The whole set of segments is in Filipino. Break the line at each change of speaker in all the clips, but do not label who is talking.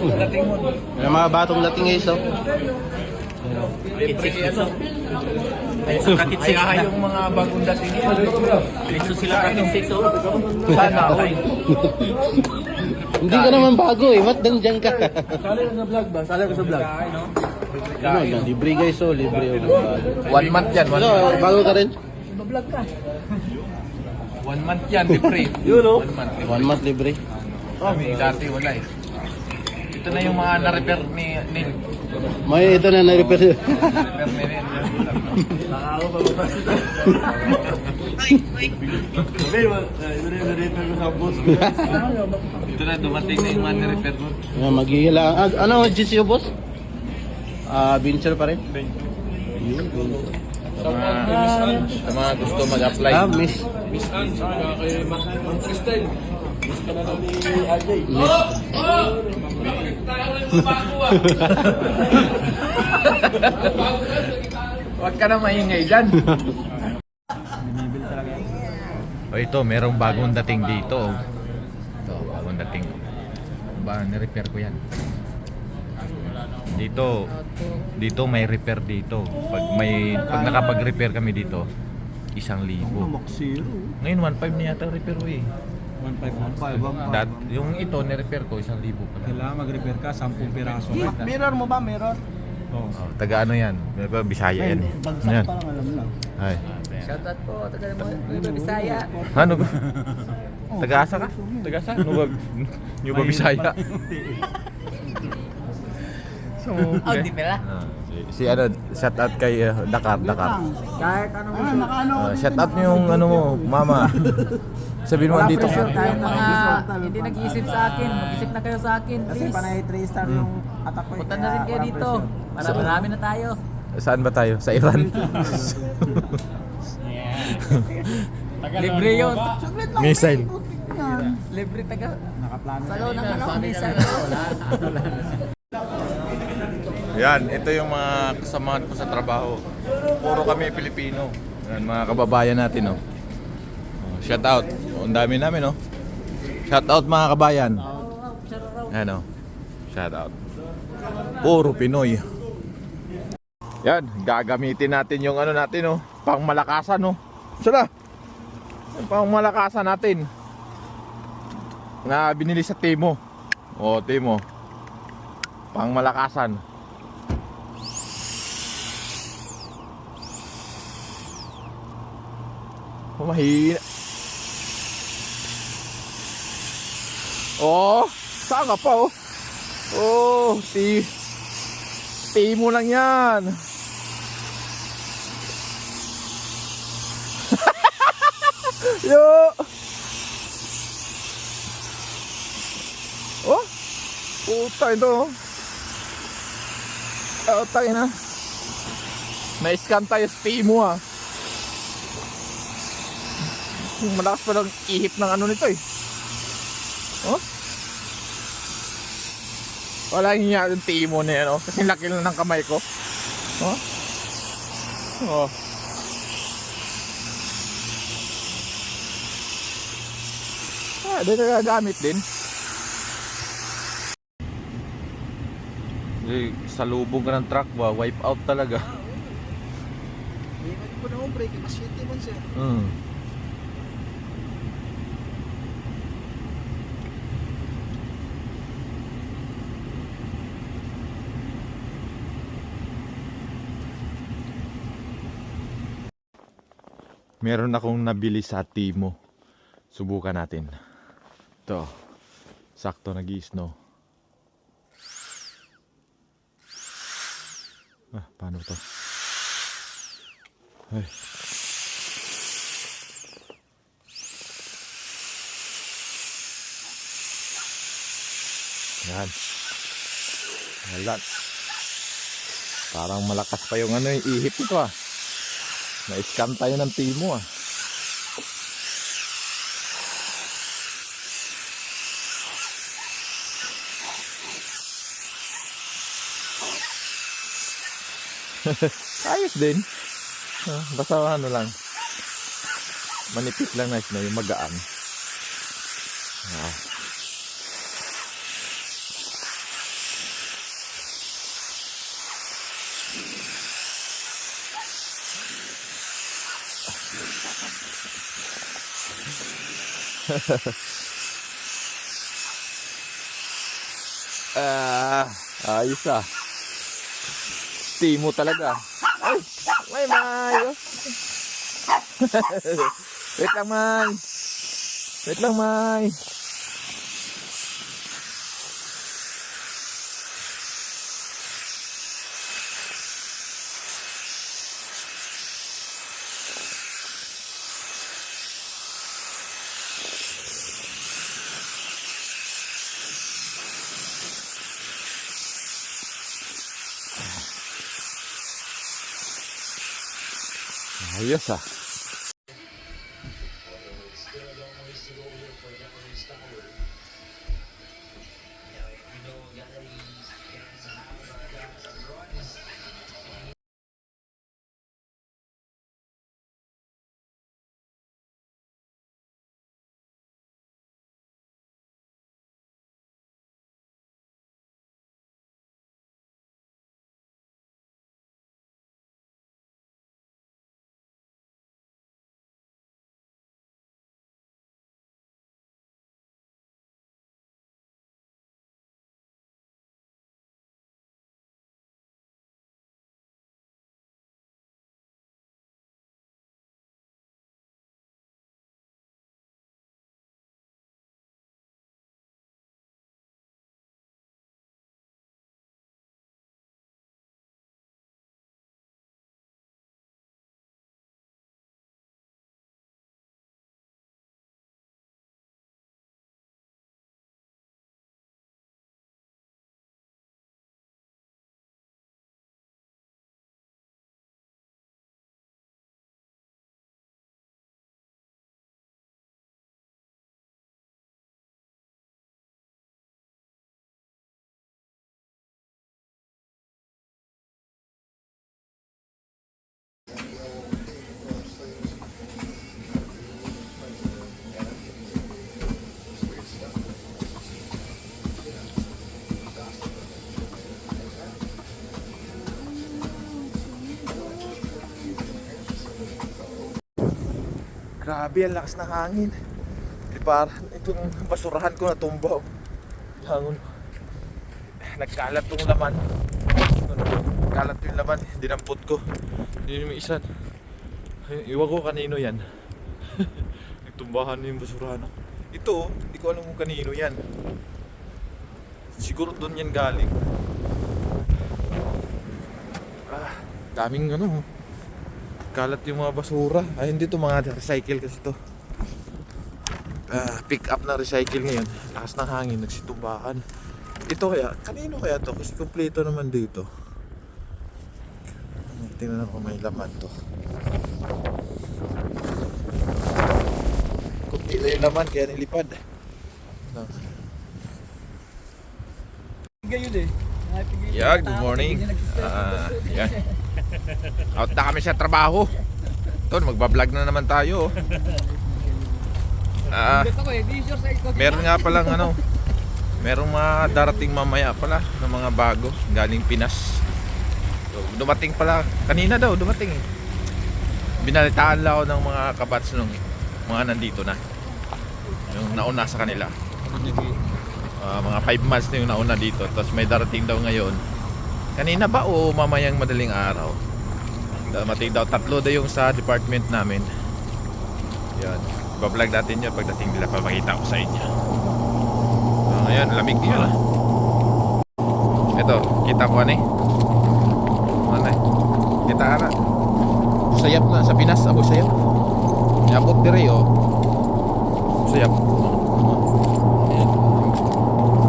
Dating mo.
May mga batong dating guys, oh.
Ay, yung mga bagong dating yan. Liso sila kating 6, oh. Sana, oh.
Hindi ka naman bago eh, ba't nandiyan ka?
Sali ka sa vlog ba? Sali ka sa vlog.
Ano, libre guys, oh, libre oh.
1 month yan, 1
Ano,
month.
bago ka rin?
Vlog ka. 1 month yan, libre. Yun, oh. 1 month.
1 month libre.
Kami dati wala eh. Ito na yung mga na-repair ni Neil.
May ito na na-repair.
Na-repair ni Neil. Nakako pa ba sila? Ito na, dumating na yung mga na-repair mo.
Maghihila. Ano, GC yung boss? Venture pa rin?
Sa mga gusto mag-apply.
Miss.
Miss Ann, saka kay Ma'am Crystal. Miss ka na ni RJ. Huwag ka na maingay dyan. O ito, merong bagong dating dito. Ito, bagong dating. Ba, ni-repair ko yan. Dito may repair dito. Pag nakapag-repair kami dito, 1,000. Ngayon 1,500 na yata repair ko eh.
1,515.
Yung ito ni-repair ko 1,000 pala.
Kailangan mag-repair ka, 10 piraso.
Mirror mo ba? Mirror?
Oh.
Oh, taga ano yan? Bisaya yan eh.
Bagsak
Yan.
pa lang alam lang.
Ay.
Shoutout po, taga mo, Bisaya.
Ano ba? Taga-asa ka? Taga-asa? Ano ba? Yung ba Bisaya? So,
Oh, di pala.
si ano, shout out kay Dakar.
Kahit anong gusto. Nakaano.
Shout out niyo yung ano mo, mama. Sabihin mo dito.
Tayong mga hindi nag-iisip sa akin, mag-isip na kayo sa akin,
Kasi
please.
panay 3 star yung attack ko.
Punta na rin kayo dito. Para marami na tayo.
Saan ba tayo? Sa Iran?
Libre yun.
Missile.
Libre taga.
Nakaplano.
Salo ng ano, minsan.
Yan, ito yung mga kasamahan ko sa trabaho. Puro kami Pilipino. Yan, mga kababayan natin, oh. Shout out. Ang dami namin, oh. Shout out mga kabayan. Yan, oh. Shout out. Puro Pinoy. Yan, gagamitin natin yung ano natin, oh. Pangmalakasan, oh. Sala. Pangmalakasan natin. Na binili sa Timo. Oh, Timo. Pangmalakasan. Mahina. Oh, saan ka pa, oh? Oh, Timo lang yan. Yo. Oh, puta ito, oh. Oh, tayo na. Na-scan tayo sa Timo, ah. Malakas pa lang ihip ng ano nito, eh. Oh? Wala niya yung Timo na yan, oh. Kasi laki lang ng kamay ko. Oh? Oh. Di ka gagamit din. Sa lubog ka ng truck ba, wipe out talaga.
Hindi ko na break. Mas shitty man siya.
Meron akong nabili sa Timo. Subukan natin. Ito. Sakto nag-i-snow. Paano to? Ay. Yan. Wala. Parang malakas pa yung ano, yung ihip ito, ah. Na-scam tayo ng Timo, ah. Ayos din. Basta ano lang. Manipis lang na snow, yung magaan. Ayos ah. Timo talaga. Ay, may mayo. Wait lang, May. Wait lang, May. Ayos ah. Grabe, ang lakas ng hangin. Di parang itong basurahan ko natumbaw. Hangon. Nagkalat tong laman. Nagkalat yung laman. Dinampot ko. Hindi yung isan. Iwan ko kanino yan. Nagtumbahan yung basurahan. Ito, hindi ko alam kung kanino yan. Siguro doon yan galing. Daming ano. Kalat yung mga basura. Ay, hindi to mga recycle kasi to. Pick up na recycle ngayon. Lakas ng hangin, nagsitumbahan. Ito kaya, kanino kaya to? Kasi kompleto naman dito. Tingnan ko may laman to. Kompleto yung laman kaya nilipad. No.
Gayon eh.
Yeah, good morning. Yan. Out na kami sa trabaho. Ito, magbablog na naman tayo. Meron nga palang ano, merong mga darating mamaya pala ng mga bago galing Pinas. So, dumating pala, kanina daw dumating eh. Binalitaan lang ako ng mga kabats nung mga nandito na. Yung nauna sa kanila. Mga 5 months na yung nauna dito. Tapos may darating daw ngayon. Kanina ba o mamayang madaling araw? Dumating daw 3 daw yung sa department namin. Yan. Bablog natin yun pagdating nila, papakita ko sa inyo. Ngayon, lamig yun ah. Ito, kita ko ano eh. Ano eh. Kita ka na. Sayap na sa Pinas, abo sayap. Niabot dire oh. Sayap.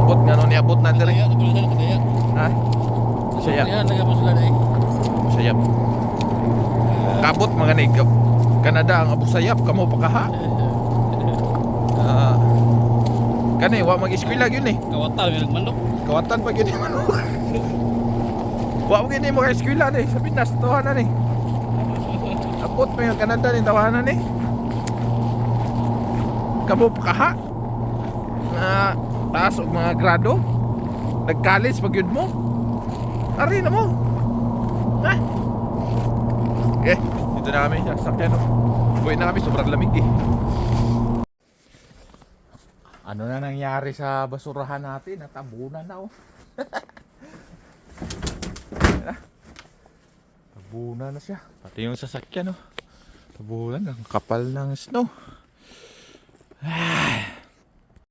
Abot nga no, niabot na dire. Ha? Sayap. Sayap. Kabot mga nig. Canada ang Abu Sayyaf kamo pakaha. Kani wa mag-eskwela gyud eh.
Kawatan yung nagmanok.
Kawatan pa gyud manok. Wa gyud mo ka eskwela ni sa Pinas tawanan ni. Abot pa yung Canada ni tawanan ni. Kamo pakaha. Na taas og mga grado. Nag-college pa gyud mo. Ari na mo. Ha? Okay, dito na kami sa sakyan. Buhay na kami, sobrang lamig eh. Ano na nangyari sa basurahan natin? Natabunan na oh. Tabunan na siya. Pati yung sasakyan oh. Tabunan. Ang kapal ng snow.